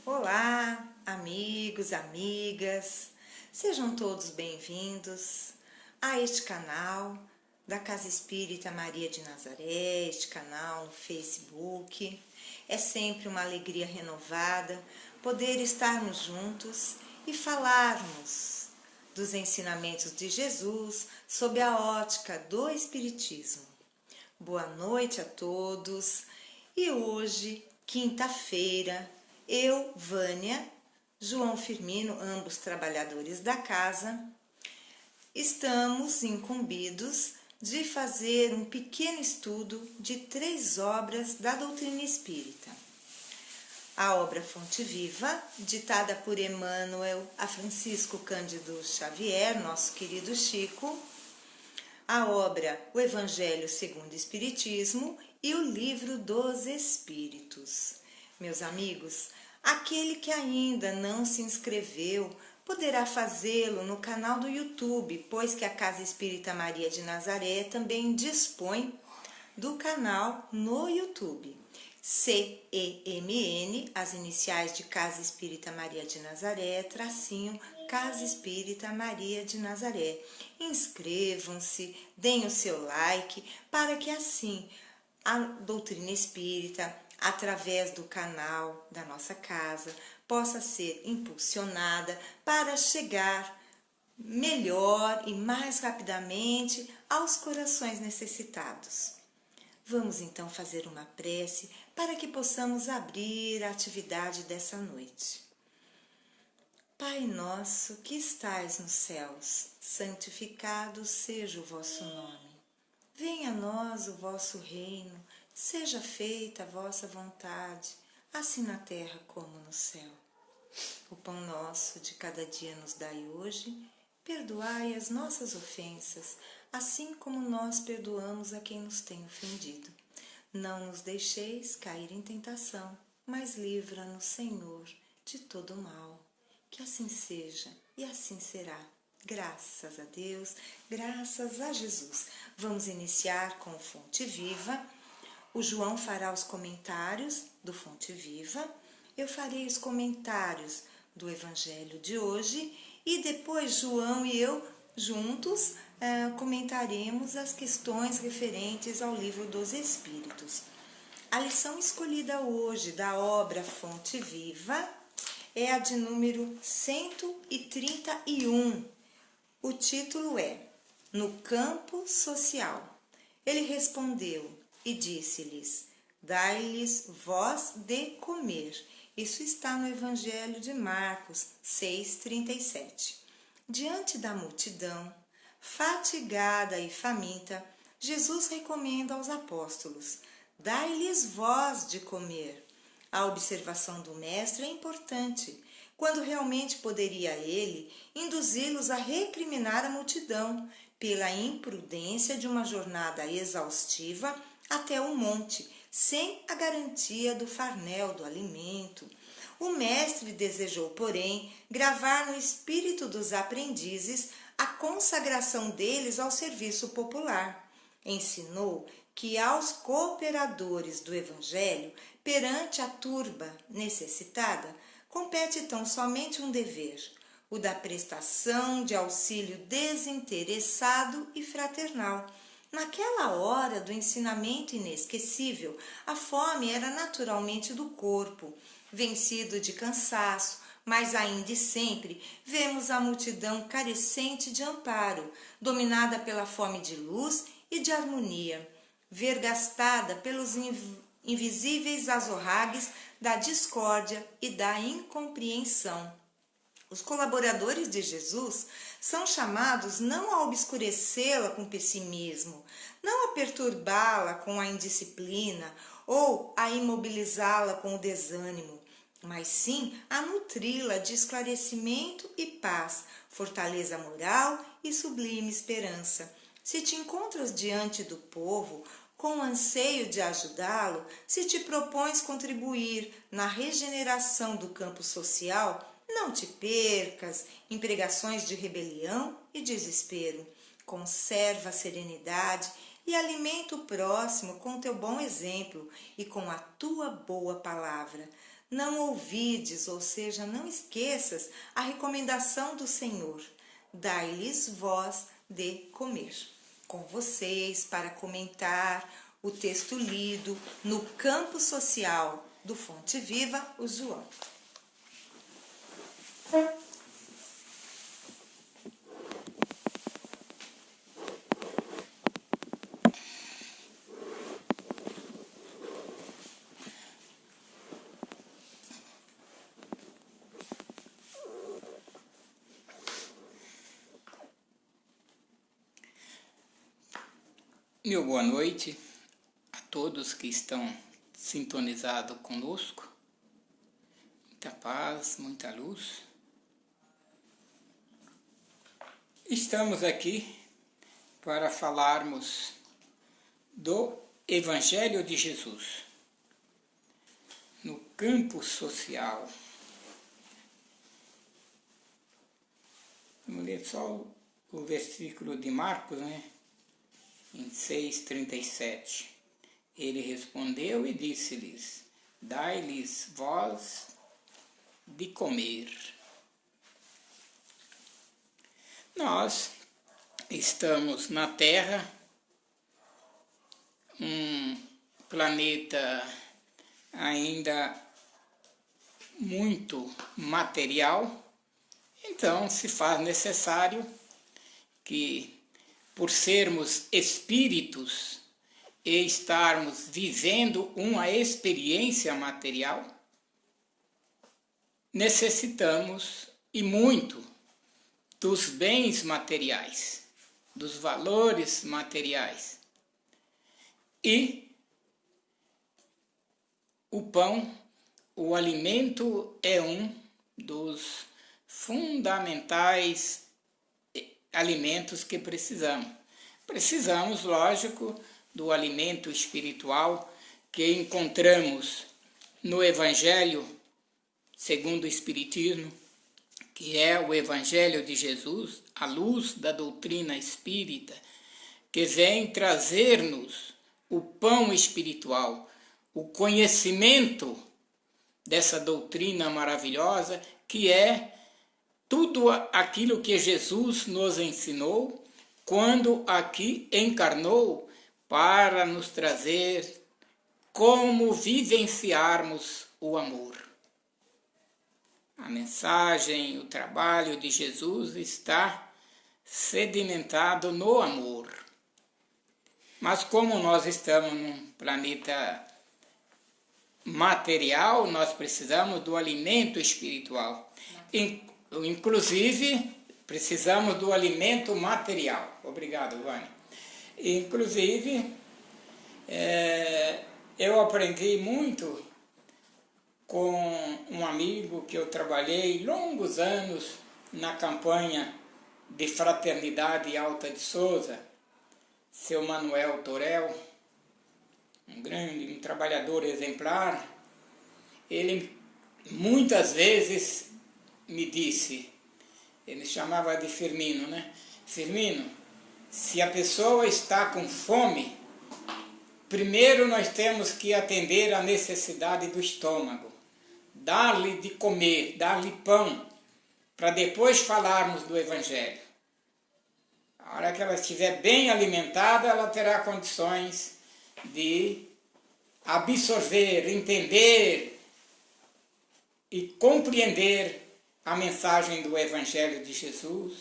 Olá, amigos, amigas, sejam todos bem-vindos a este canal da Casa Espírita Maria de Nazaré, este canal no Facebook. É sempre uma alegria renovada poder estarmos juntos e falarmos dos ensinamentos de Jesus sob a ótica do Espiritismo. Boa noite a todos e hoje, quinta-feira, eu, Vânia, João Firmino, ambos trabalhadores da casa, estamos incumbidos de fazer um pequeno estudo de 3 obras da doutrina espírita. A obra Fonte Viva, ditada por Emmanuel a Francisco Cândido Xavier, nosso querido Chico, a obra O Evangelho segundo o Espiritismo e o Livro dos Espíritos. Meus amigos, aquele que ainda não se inscreveu poderá fazê-lo no canal do YouTube, pois que a Casa Espírita Maria de Nazaré também dispõe do canal no YouTube. CEMN, as iniciais de Casa Espírita Maria de Nazaré, tracinho Casa Espírita Maria de Nazaré. Inscrevam-se, deem o seu like, para que assim a doutrina espírita, através do canal da nossa casa, possa ser impulsionada para chegar melhor e mais rapidamente aos corações necessitados. Vamos então fazer uma prece para que possamos abrir a atividade dessa noite. Pai nosso que estais nos céus, santificado seja o vosso nome. Venha a nós o vosso reino, seja feita a vossa vontade, assim na terra como no céu. O pão nosso de cada dia nos dai hoje, perdoai as nossas ofensas, assim como nós perdoamos a quem nos tem ofendido. Não nos deixeis cair em tentação, mas livra-nos, Senhor, de todo mal. Que assim seja e assim será. Graças a Deus, graças a Jesus. Vamos iniciar com Fonte Viva. O João fará os comentários do Fonte Viva. Eu farei os comentários do Evangelho de hoje e depois João e eu juntos comentaremos as questões referentes ao Livro dos Espíritos. A lição escolhida hoje da obra Fonte Viva é a de número 131. O título é No Campo Social. Ele respondeu e disse-lhes: Dai-lhes vós de comer. Isso está no Evangelho de Marcos 6,37. Diante da multidão, fatigada e faminta, Jesus recomenda aos apóstolos: Dai-lhes vós de comer. A observação do mestre é importante, quando realmente poderia ele induzi-los a recriminar a multidão pela imprudência de uma jornada exaustiva até o monte, sem a garantia do farnel do alimento. O mestre desejou, porém, gravar no espírito dos aprendizes a consagração deles ao serviço popular. Ensinou que aos cooperadores do Evangelho, perante a turba necessitada, compete tão somente um dever, o da prestação de auxílio desinteressado e fraternal. Naquela hora do ensinamento inesquecível, a fome era naturalmente do corpo, vencido de cansaço, mas ainda e sempre vemos a multidão carecente de amparo, dominada pela fome de luz e de harmonia, vergastada pelos invisíveis azorragues da discórdia e da incompreensão. Os colaboradores de Jesus são chamados não a obscurecê-la com pessimismo, não a perturbá-la com a indisciplina ou a imobilizá-la com o desânimo, mas sim a nutri-la de esclarecimento e paz, fortaleza moral e sublime esperança. Se te encontras diante do povo com anseio de ajudá-lo, se te propões contribuir na regeneração do campo social, não te percas em pregações de rebelião e desespero. Conserva a serenidade e alimenta o próximo com teu bom exemplo e com a tua boa palavra. Não ouvides, ou seja, não esqueças a recomendação do Senhor. Dai-lhes voz de comer. Com vocês para comentar o texto lido no campo social do Fonte Viva, o João. Meu boa noite a todos que estão sintonizados conosco. Muita paz, muita luz. Estamos aqui para falarmos do Evangelho de Jesus no campo social. Vamos ler só o versículo de Marcos, em 6,37. Ele respondeu e disse-lhes: dai-lhes voz de comer. Nós estamos na Terra, um planeta ainda muito material, então se faz necessário que, por sermos espíritos e estarmos vivendo uma experiência material, necessitamos e muito dos bens materiais, dos valores materiais. E o pão, o alimento, é um dos fundamentais alimentos que precisamos. Precisamos, lógico, do alimento espiritual que encontramos no Evangelho segundo o Espiritismo, que é o Evangelho de Jesus, a luz da doutrina espírita, que vem trazer-nos o pão espiritual, o conhecimento dessa doutrina maravilhosa, que é tudo aquilo que Jesus nos ensinou quando aqui encarnou para nos trazer como vivenciarmos o amor. A mensagem, o trabalho de Jesus está sedimentado no amor. Mas como nós estamos num planeta material, nós precisamos do alimento espiritual. Inclusive, precisamos do alimento material. Obrigado, Vânia. Inclusive, eu aprendi muito com um amigo que eu trabalhei longos anos na campanha de Fraternidade Alta de Souza, seu Manuel Torel, um trabalhador exemplar. Ele muitas vezes me disse, ele chamava de Firmino, Firmino, se a pessoa está com fome, primeiro nós temos que atender a necessidade do estômago, dar-lhe de comer, dar-lhe pão, para depois falarmos do Evangelho. A hora que ela estiver bem alimentada, ela terá condições de absorver, entender e compreender a mensagem do Evangelho de Jesus,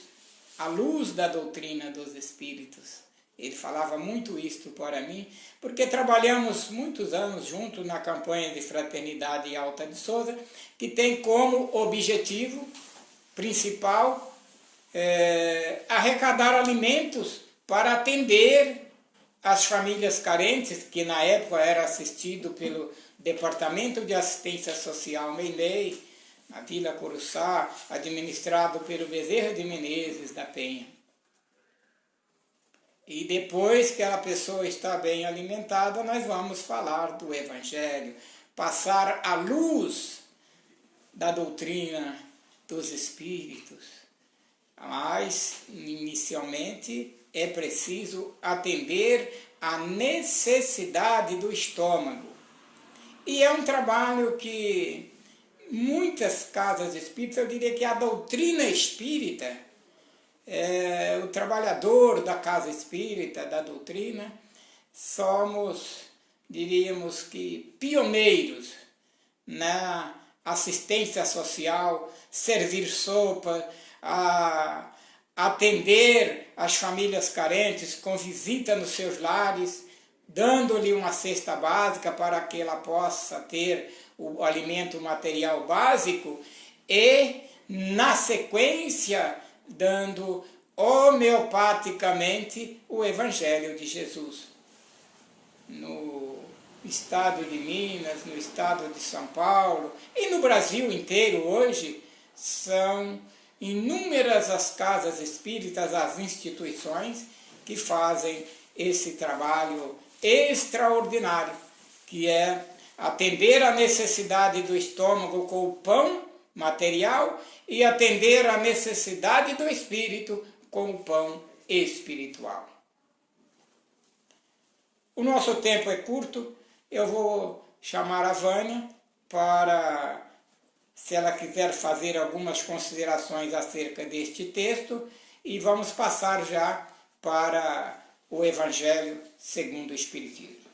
a luz da doutrina dos Espíritos. Ele falava muito isto para mim, porque trabalhamos muitos anos juntos na campanha de Fraternidade Alta de Souza, que tem como objetivo principal arrecadar alimentos para atender as famílias carentes, que na época era assistido pelo Departamento de Assistência Social Meilei, na Vila Coruçá, administrado pelo Bezerra de Menezes da Penha. E depois que a pessoa está bem alimentada, nós vamos falar do Evangelho, passar a luz da doutrina dos Espíritos. Mas, inicialmente, é preciso atender à necessidade do estômago. E é um trabalho que muitas casas espíritas, eu diria que a doutrina espírita, o trabalhador da casa espírita, da doutrina, somos, diríamos que, pioneiros na assistência social, servir sopa, atender as famílias carentes com visita nos seus lares, dando-lhe uma cesta básica para que ela possa ter o alimento material básico e, na sequência, dando homeopaticamente o Evangelho de Jesus. No estado de Minas, no estado de São Paulo e no Brasil inteiro hoje, são inúmeras as casas espíritas, as instituições que fazem esse trabalho extraordinário, que é atender a necessidade do estômago com o pão material e atender a necessidade do espírito com o pão espiritual. O nosso tempo é curto, eu vou chamar a Vânia para, se ela quiser fazer algumas considerações acerca deste texto, e vamos passar já para o Evangelho segundo o Espiritismo.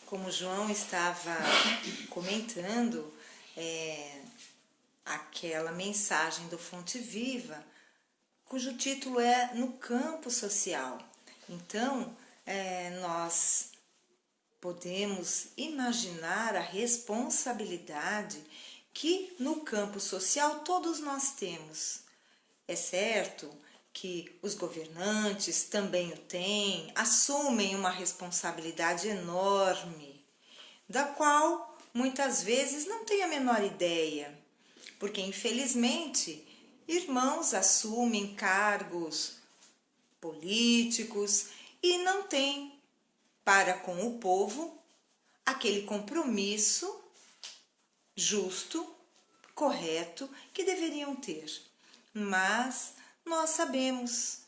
Como João estava comentando, aquela mensagem do Fonte Viva, cujo título é No Campo Social. Então, nós podemos imaginar a responsabilidade que no campo social todos nós temos. É certo que os governantes também o têm, assumem uma responsabilidade enorme, da qual muitas vezes não têm a menor ideia, porque infelizmente irmãos assumem cargos políticos e não têm para com o povo aquele compromisso justo, correto que deveriam ter. Mas nós sabemos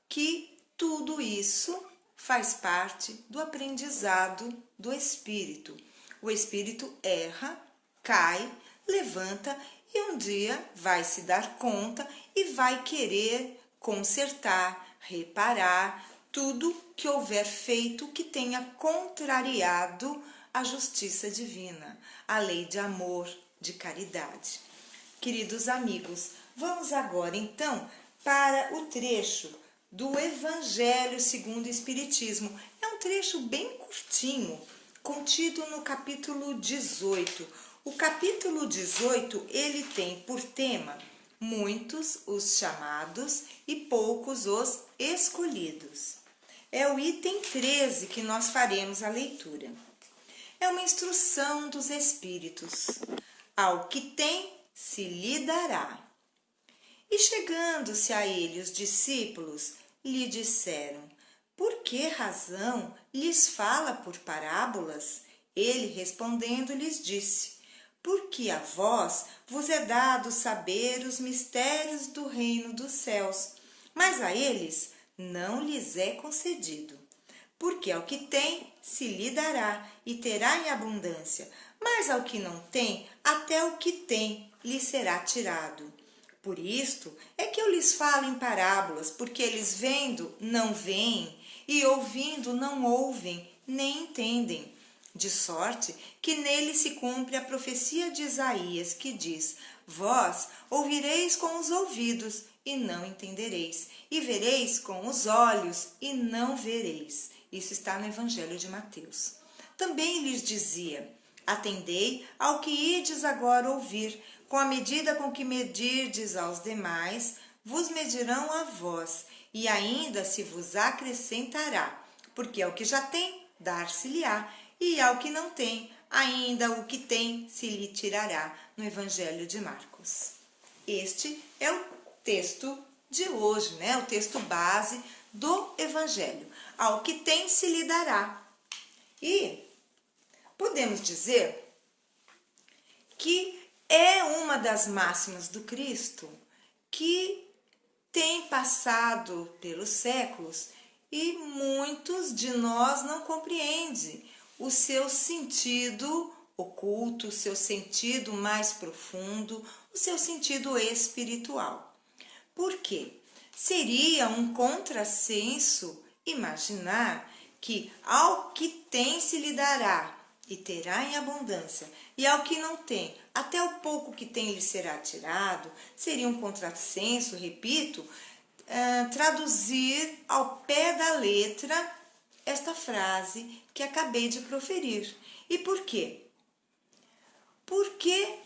que tudo isso faz parte do aprendizado do espírito. O espírito erra, cai, levanta e um dia vai se dar conta e vai querer consertar, reparar tudo que houver feito que tenha contrariado a justiça divina, a lei de amor, de caridade. Queridos amigos, vamos agora então para o trecho do Evangelho segundo o Espiritismo. É um trecho bem curtinho, contido no capítulo 18. O capítulo 18, ele tem por tema muitos os chamados e poucos os escolhidos. É o item 13 que nós faremos a leitura. É uma instrução dos Espíritos. Ao que tem, se lhe dará. E chegando-se a ele os discípulos, lhe disseram: por que razão lhes fala por parábolas? Ele respondendo lhes disse: porque a vós vos é dado saber os mistérios do reino dos céus, mas a eles não lhes é concedido. Porque ao que tem, se lhe dará, e terá em abundância, mas ao que não tem, até o que tem lhe será tirado. Por isto é que eu lhes falo em parábolas, porque eles vendo não veem, e ouvindo não ouvem, nem entendem. De sorte que nele se cumpre a profecia de Isaías, que diz: vós ouvireis com os ouvidos, e não entendereis, e vereis com os olhos, e não vereis. Isso está no Evangelho de Mateus. Também lhes dizia: atendei ao que ides agora ouvir, com a medida com que medirdes aos demais, vos medirão a vós, e ainda se vos acrescentará, porque ao que já tem, dar-se-lhe-á, e ao que não tem, ainda o que tem se lhe tirará, no Evangelho de Marcos. Este é o texto de hoje, né? O texto base do Evangelho. Ao que tem se lhe dará. E podemos dizer que é uma das máximas do Cristo que tem passado pelos séculos e muitos de nós não compreendem o seu sentido oculto, o seu sentido mais profundo, o seu sentido espiritual. Por quê? Seria um contrassenso imaginar que ao que tem se lhe dará e terá em abundância, e ao que não tem, até o pouco que tem lhe será tirado. Seria um contrassenso, repito, traduzir ao pé da letra esta frase que acabei de proferir. E por quê? Porque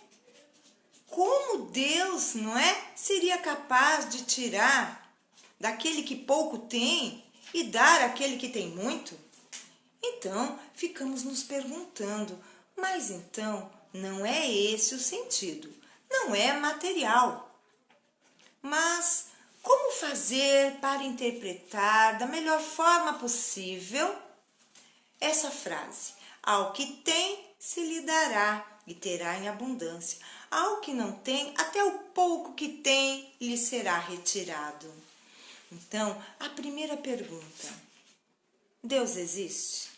como Deus, não é, seria capaz de tirar daquele que pouco tem e dar àquele que tem muito? Então, ficamos nos perguntando, mas então não é esse o sentido, não é material. Mas como fazer para interpretar da melhor forma possível essa frase? Ao que tem, se lhe dará e terá em abundância. Ao que não tem, até o pouco que tem lhe será retirado. Então, a primeira pergunta: Deus existe?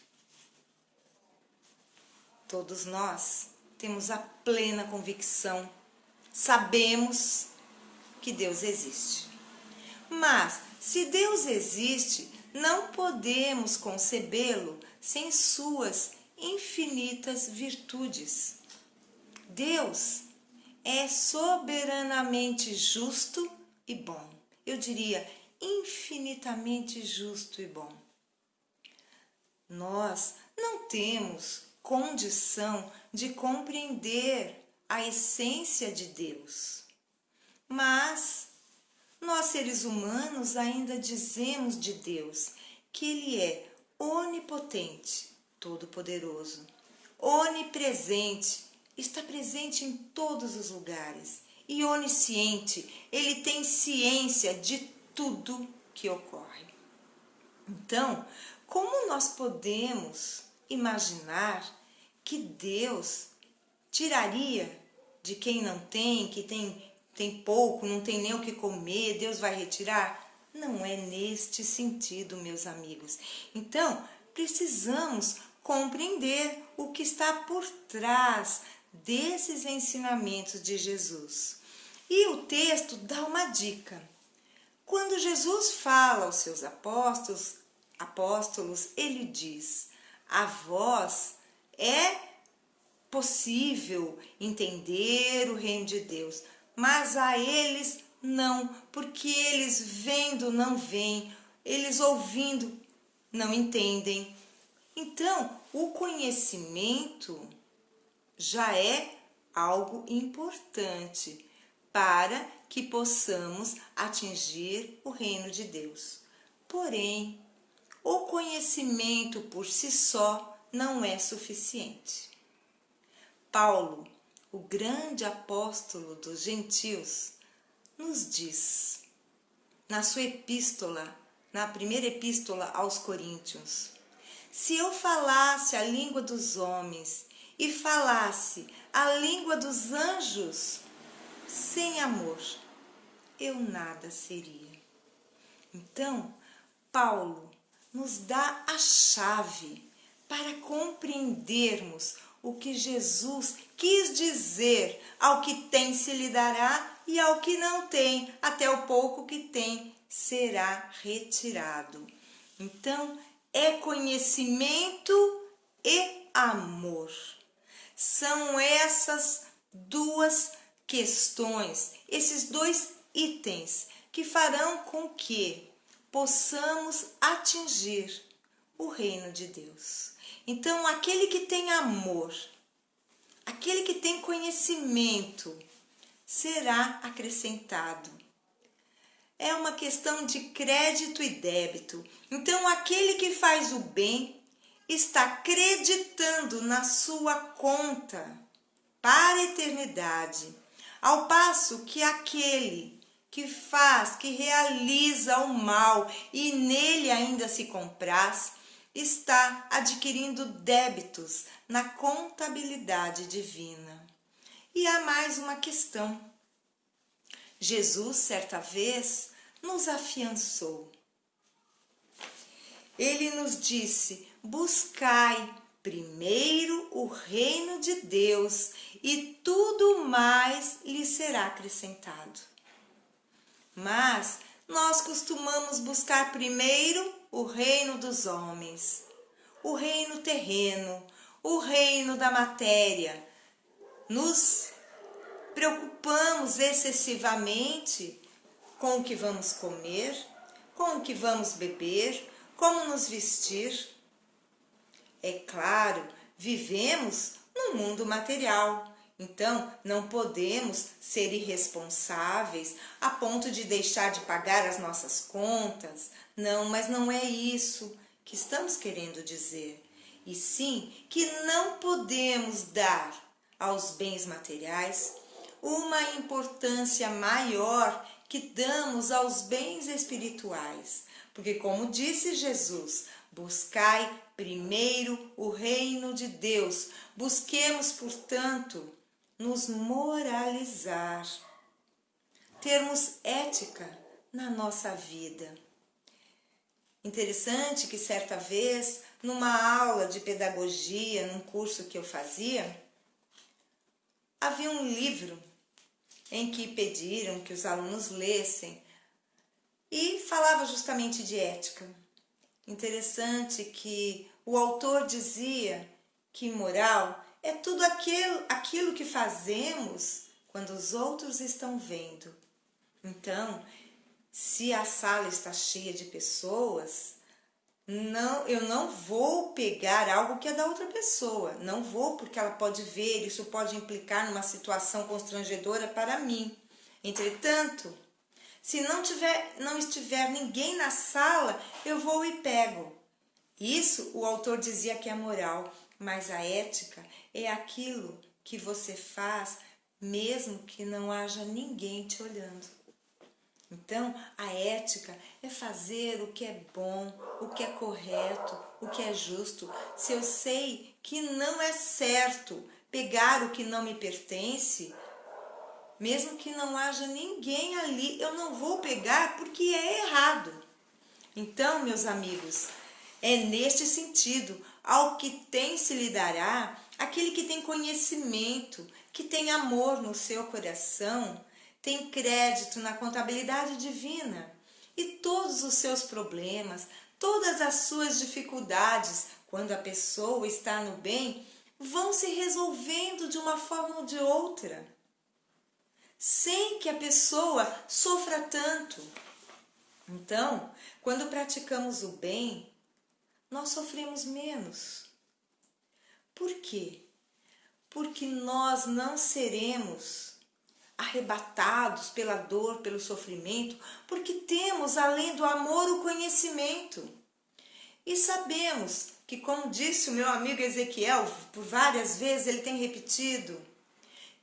Todos nós temos a plena convicção, sabemos que Deus existe. Mas, se Deus existe, não podemos concebê-lo sem suas infinitas virtudes. Deus é soberanamente justo e bom. Eu diria infinitamente justo e bom. Nós não temos condição de compreender a essência de Deus. Mas nós, seres humanos, ainda dizemos de Deus que Ele é onipotente, todo-poderoso, onipresente, está presente em todos os lugares, e onisciente, Ele tem ciência de tudo que ocorre. Então, como nós podemos imaginar que Deus tiraria de quem não tem, que tem pouco, não tem nem o que comer, Deus vai retirar? Não é neste sentido, meus amigos. Então, precisamos compreender o que está por trás desses ensinamentos de Jesus. E o texto dá uma dica. Quando Jesus fala aos seus apóstolos, ele diz: a vós é possível entender o reino de Deus, mas a eles não, porque eles vendo não veem, eles ouvindo não entendem. Então, o conhecimento já é algo importante para que possamos atingir o reino de Deus. Porém, o conhecimento por si só não é suficiente. Paulo, o grande apóstolo dos gentios, nos diz, na sua epístola, na primeira epístola aos Coríntios: se eu falasse a língua dos homens e falasse a língua dos anjos, sem amor, eu nada seria. Então, Paulo nos dá a chave para compreendermos o que Jesus quis dizer: ao que tem se lhe dará e ao que não tem, até o pouco que tem será retirado. Então, é conhecimento e amor. São essas duas questões, esses dois itens que farão com que possamos atingir o reino de Deus. Então, aquele que tem amor, aquele que tem conhecimento, será acrescentado. É uma questão de crédito e débito. Então, aquele que faz o bem está acreditando na sua conta para a eternidade, ao passo que aquele que faz, que realiza o mal e nele ainda se compraz, está adquirindo débitos na contabilidade divina. E há mais uma questão. Jesus, certa vez, nos afiançou. Ele nos disse: buscai primeiro o reino de Deus e tudo mais lhe será acrescentado. Mas nós costumamos buscar primeiro o reino dos homens, o reino terreno, o reino da matéria. Nos preocupamos excessivamente com o que vamos comer, com o que vamos beber, como nos vestir. É claro, vivemos num mundo material, então não podemos ser irresponsáveis a ponto de deixar de pagar as nossas contas. Não, mas não é isso que estamos querendo dizer. E sim que não podemos dar aos bens materiais uma importância maior que damos aos bens espirituais. Porque, como disse Jesus, buscai primeiro o reino de Deus. Busquemos, portanto, nos moralizar, termos ética na nossa vida. Interessante que certa vez, numa aula de pedagogia, num curso que eu fazia, havia um livro em que pediram que os alunos lessem e falava justamente de ética. Interessante que o autor dizia que moral é tudo aquilo que fazemos quando os outros estão vendo. Então, se a sala está cheia de pessoas, eu não vou pegar algo que é da outra pessoa. Não vou, porque ela pode ver, isso pode implicar numa situação constrangedora para mim. Entretanto, se não estiver ninguém na sala, eu vou e pego. Isso o autor dizia que é moral, mas a ética é aquilo que você faz mesmo que não haja ninguém te olhando. Então, a ética é fazer o que é bom, o que é correto, o que é justo. Se eu sei que não é certo pegar o que não me pertence, mesmo que não haja ninguém ali, eu não vou pegar porque é errado. Então, meus amigos, é neste sentido, ao que tem se lhe dará, aquele que tem conhecimento, que tem amor no seu coração, tem crédito na contabilidade divina e todos os seus problemas, todas as suas dificuldades, quando a pessoa está no bem, vão se resolvendo de uma forma ou de outra, sem que a pessoa sofra tanto. Então, quando praticamos o bem, nós sofremos menos. Por quê? Porque nós não seremos arrebatados pela dor, pelo sofrimento, porque temos, além do amor, o conhecimento. E sabemos que, como disse o meu amigo Ezequiel, por várias vezes ele tem repetido,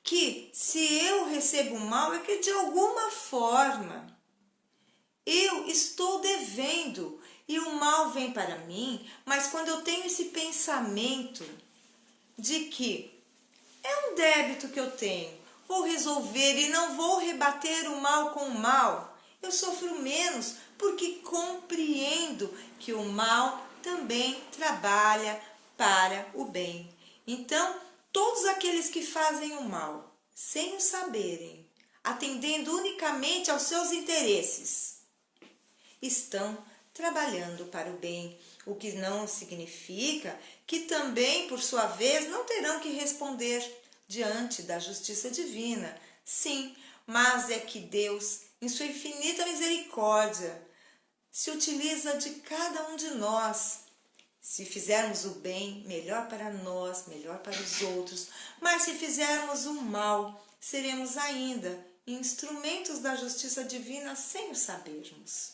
que se eu recebo mal é que de alguma forma eu estou devendo e o mal vem para mim, mas quando eu tenho esse pensamento de que é um débito que eu tenho, vou resolver e não vou rebater o mal com o mal, eu sofro menos porque compreendo que o mal também trabalha para o bem. Então, todos aqueles que fazem o mal, sem o saberem, atendendo unicamente aos seus interesses, estão trabalhando para o bem, o que não significa que também, por sua vez, não terão que responder diante da justiça divina. Sim, mas é que Deus, em sua infinita misericórdia, se utiliza de cada um de nós. Se fizermos o bem, melhor para nós, melhor para os outros. Mas se fizermos o mal, seremos ainda instrumentos da justiça divina sem o sabermos.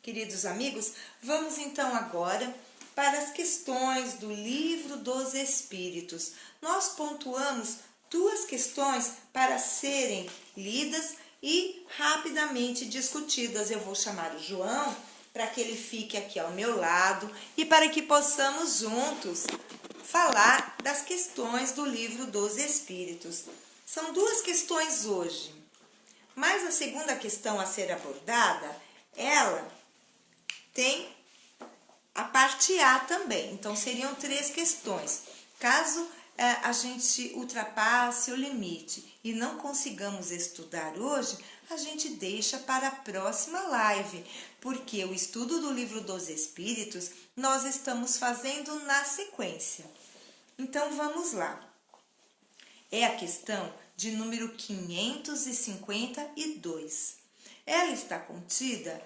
Queridos amigos, vamos então agora para as questões do Livro dos Espíritos. Nós pontuamos 2 questões para serem lidas e rapidamente discutidas. Eu vou chamar o João para que ele fique aqui ao meu lado e para que possamos juntos falar das questões do Livro dos Espíritos. São 2 questões hoje, mas a segunda questão a ser abordada, ela tem a parte A também. Então, seriam 3 questões. Caso a gente ultrapasse o limite e não consigamos estudar hoje, a gente deixa para a próxima live, porque o estudo do Livro dos Espíritos nós estamos fazendo na sequência. Então, vamos lá. É a questão de número 552. Ela está contida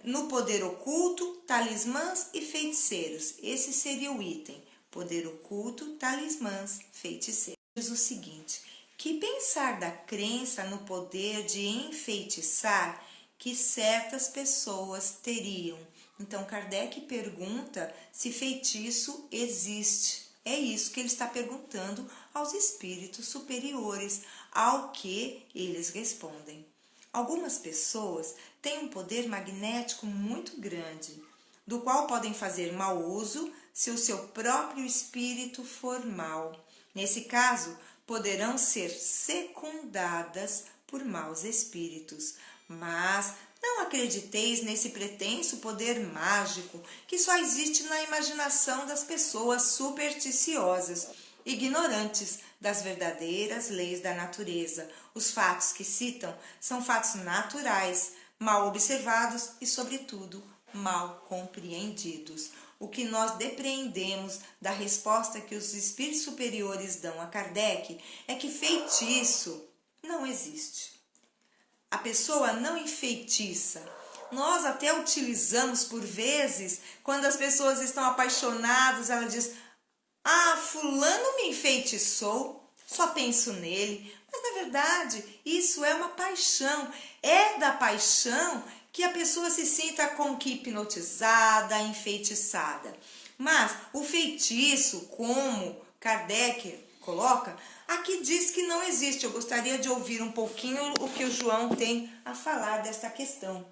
no poder oculto, talismãs e feiticeiros. Esse seria o item. Poder oculto, talismãs, feiticeiros. Diz o seguinte: que pensar da crença no poder de enfeitiçar que certas pessoas teriam? Então, Kardec pergunta se feitiço existe. É isso que ele está perguntando aos espíritos superiores, ao que eles respondem. Algumas pessoas têm um poder magnético muito grande, do qual podem fazer mau uso se o seu próprio espírito for mau. Nesse caso, poderão ser secundadas por maus espíritos. Mas não acrediteis nesse pretenso poder mágico que só existe na imaginação das pessoas supersticiosas, ignorantes das verdadeiras leis da natureza. Os fatos que citam são fatos naturais, mal observados e, sobretudo, mal compreendidos. O que nós depreendemos da resposta que os espíritos superiores dão a Kardec é que feitiço não existe. A pessoa não enfeitiça. Nós até utilizamos por vezes, quando as pessoas estão apaixonadas, ela diz: ah, fulano me enfeitiçou, só penso nele. Mas na verdade, isso é uma paixão. É da paixão que a pessoa se sinta como que hipnotizada, enfeitiçada. Mas o feitiço, como Kardec coloca, aqui diz que não existe. Eu gostaria de ouvir um pouquinho o que o João tem a falar desta questão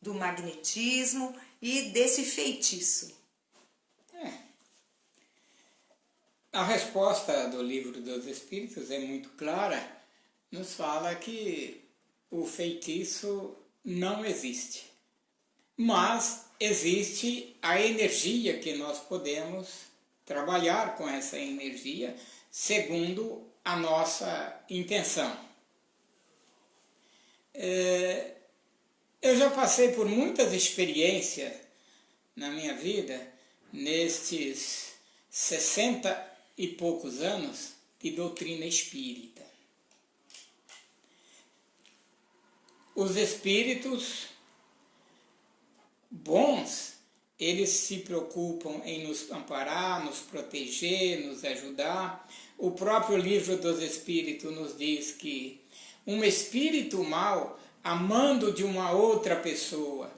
do magnetismo e desse feitiço. A resposta do Livro dos Espíritos é muito clara, nos fala que o feitiço não existe, mas existe a energia que nós podemos trabalhar com essa energia segundo a nossa intenção. Eu já passei por muitas experiências na minha vida, nestes 60 e poucos anos de doutrina espírita. Os espíritos bons, eles se preocupam em nos amparar, nos proteger, nos ajudar. O próprio Livro dos Espíritos nos diz que um espírito mau, amando de uma outra pessoa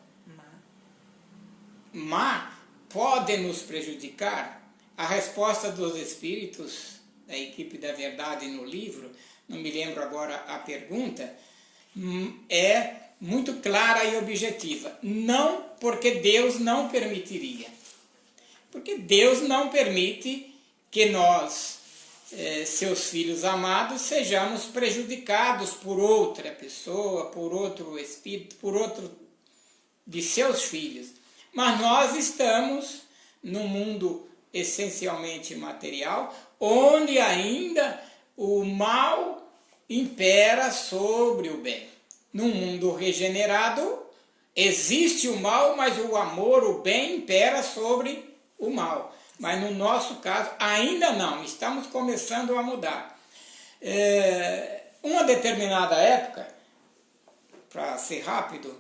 má, pode nos prejudicar. A resposta dos espíritos, da equipe da verdade no livro, não me lembro agora a pergunta, é muito clara e objetiva. Não, porque Deus não permitiria. Porque Deus não permite que nós, seus filhos amados, sejamos prejudicados por outra pessoa, por outro espírito, por outro de seus filhos. Mas nós estamos num mundo essencialmente material, onde ainda o mal impera sobre o bem. Num mundo regenerado, existe o mal, mas o amor, o bem, impera sobre o mal. Mas no nosso caso, ainda não, estamos começando a mudar. Uma determinada época, para ser rápido,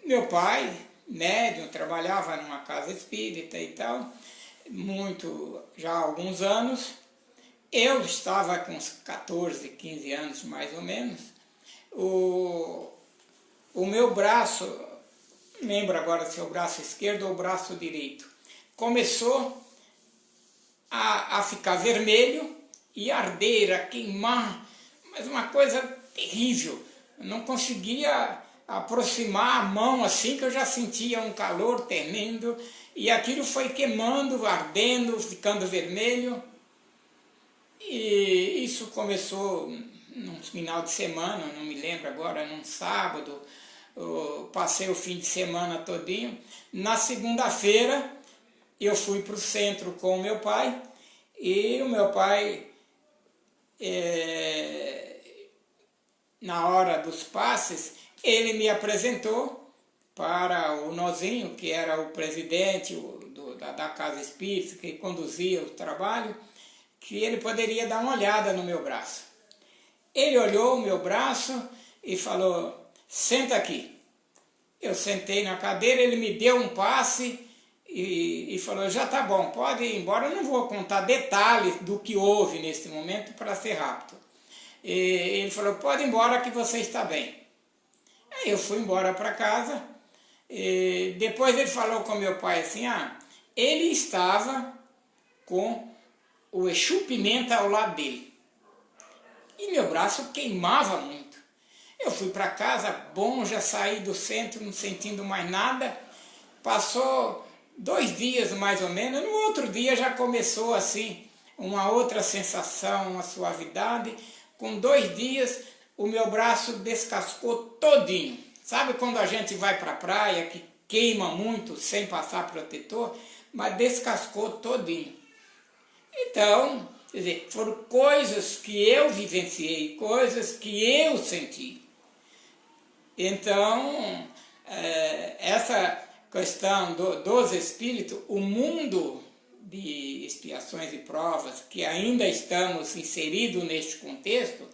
meu pai, médium, trabalhava numa casa espírita e tal, já há alguns anos. Eu estava com uns 14, 15 anos mais ou menos. O meu braço, não lembro agora se é o braço esquerdo ou o braço direito, começou a ficar vermelho e arder, a queimar, mas uma coisa terrível. Eu não conseguia aproximar a mão assim, que eu já sentia um calor tremendo, e aquilo foi queimando, ardendo, ficando vermelho. E isso começou num final de semana, não me lembro agora, num sábado, eu passei o fim de semana todinho. Na segunda-feira eu fui para o centro com o meu pai, e o meu pai, na hora dos passes, ele me apresentou para o Nozinho, que era o presidente da Casa Espírita, que conduzia o trabalho, que ele poderia dar uma olhada no meu braço. Ele olhou o meu braço e falou: senta aqui. Eu sentei na cadeira, ele me deu um passe e falou: já tá bom, pode ir embora. Eu não vou contar detalhes do que houve nesse momento para ser rápido. E ele falou: pode ir embora que você está bem. Aí eu fui embora para casa. E depois ele falou com meu pai assim: ele estava com o Exu Pimenta ao lado dele. E meu braço queimava muito. Eu fui para casa, bom, já saí do centro não sentindo mais nada. Passou 2 dias mais ou menos, no outro dia já começou assim, uma outra sensação, uma suavidade. Com 2 dias o meu braço descascou todinho. Sabe quando a gente vai para a praia que queima muito sem passar protetor? Mas descascou todinho. Então, quer dizer, foram coisas que eu vivenciei, coisas que eu senti. Então, essa questão dos espíritos, o mundo de expiações e provas, que ainda estamos inseridos neste contexto,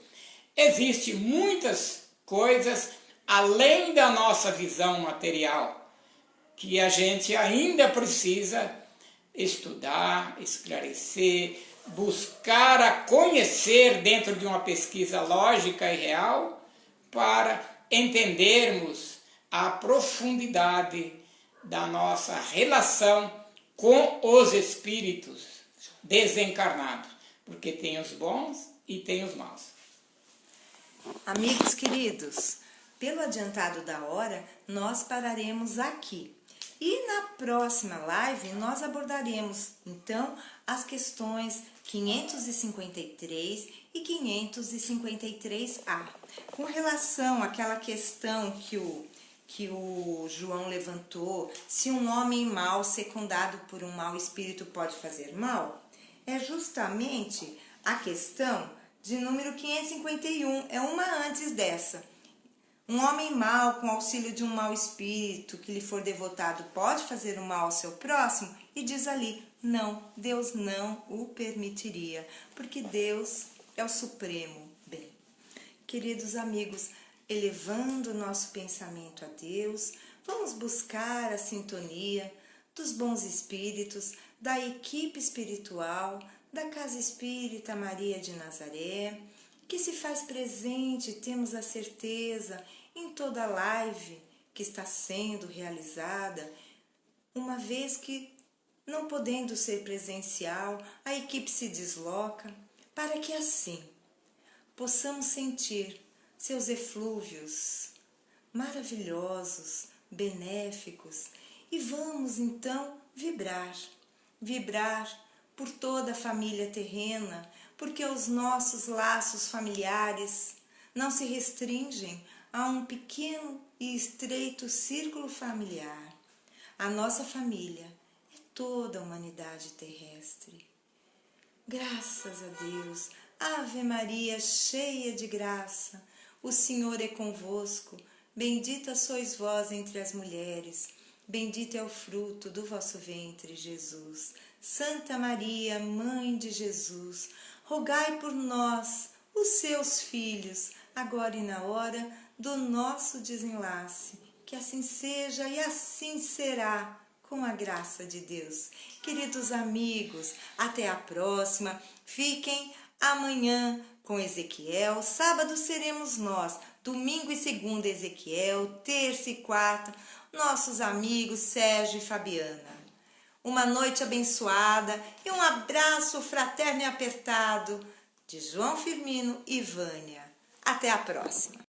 existe muitas coisas além da nossa visão material, que a gente ainda precisa estudar, esclarecer, buscar a conhecer dentro de uma pesquisa lógica e real, para entendermos a profundidade da nossa relação com os espíritos desencarnados, porque tem os bons e tem os maus. Amigos queridos, pelo adiantado da hora, nós pararemos aqui. E na próxima live nós abordaremos, então, as questões 553 e 553A. Com relação àquela questão que o João levantou, se um homem mau secundado por um mau espírito pode fazer mal, é justamente a questão de número 551, é uma antes dessa. Um homem mau, com auxílio de um mau espírito que lhe for devotado, pode fazer o mal ao seu próximo? E diz ali: não, Deus não o permitiria, porque Deus é o supremo bem. Queridos amigos, elevando o nosso pensamento a Deus, vamos buscar a sintonia dos bons espíritos, da equipe espiritual, da Casa Espírita Maria de Nazaré, que se faz presente, temos a certeza, em toda a live que está sendo realizada, uma vez que, não podendo ser presencial, a equipe se desloca, para que assim possamos sentir seus eflúvios maravilhosos, benéficos, e vamos então vibrar por toda a família terrena, porque os nossos laços familiares não se restringem a um pequeno e estreito círculo familiar. A nossa família é toda a humanidade terrestre. Graças a Deus, Ave Maria, cheia de graça, o Senhor é convosco, bendita sois vós entre as mulheres, bendito é o fruto do vosso ventre, Jesus. Santa Maria, Mãe de Jesus, rogai por nós, os seus filhos, agora e na hora do nosso desenlace. Que assim seja e assim será, com a graça de Deus. Queridos amigos, até a próxima. Fiquem amanhã com Ezequiel. Sábado seremos nós. Domingo e segunda, Ezequiel. Terça e quarta, nossos amigos Sérgio e Fabiana. Uma noite abençoada e um abraço fraterno e apertado de João Firmino e Vânia. Até a próxima.